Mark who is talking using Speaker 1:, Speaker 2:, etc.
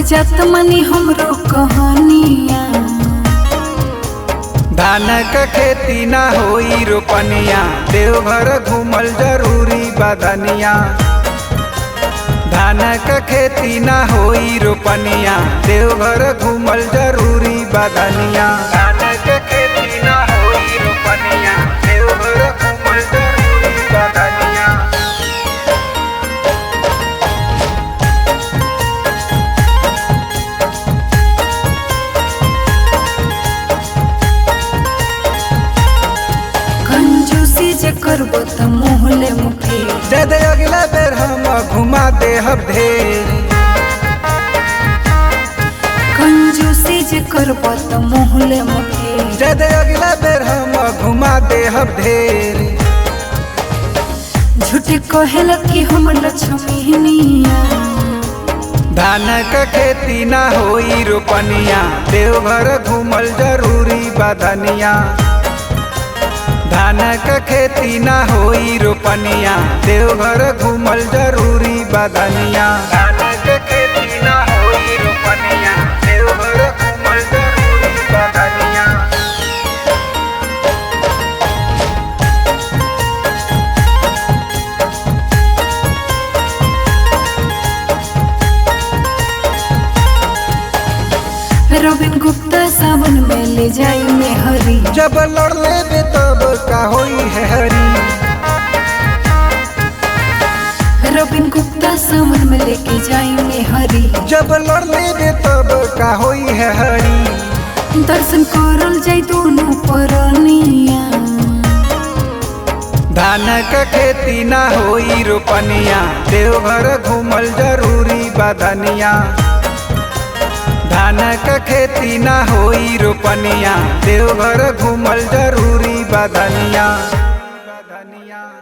Speaker 1: जत मनी हमरो कहानिया।
Speaker 2: धान क खेती ना होई रोपनिया, देवघर घूमल जरूरी बदनिया। धान क खेती ना होई रोपनिया, देवघर घूमल जरूरी बदनिया। धान क खेती ना होई रोपनिया, देवघर घूमल जरूरी बदनिया।
Speaker 1: कंजूसी जे करबो त मोहले मुखे,
Speaker 2: जद अगला बेर हम घुमा दे ढेर।
Speaker 1: कंजूसी जे करबो त मोहले मुखे,
Speaker 2: जद अगला बेर हम घुमा दे ढेर।
Speaker 1: झूठे कहेला कि हम लक्ष्मीनिया।
Speaker 2: धान क खेती ना होई रोपनिया, देवघर घूमल जरूरी बदनिया। धान क खेती ना होई रोपनिया, देवघर घूमल जरूरी बदनिया। धान क खेती ना होई रोपनिया, देवघर घूमल जरूरी बदनिया।
Speaker 1: रविन गुप्ता सावन में ले जाई में हरी,
Speaker 2: जब लड़ लेबे तब का होई है हरी।
Speaker 1: रविन गुप्ता सावन में लेके जाई में हरी,
Speaker 2: जब लड़ लेबे तब का होई है हरी।
Speaker 1: दर्शन करल जाई दोनों परनिया।
Speaker 2: धान क खेती ना होई रोपनिया, देवघर घूमल जरूरी बदनिया। धान क खेती ना होई रोपनिया, देवघर घूमल जरूरी बदनिया।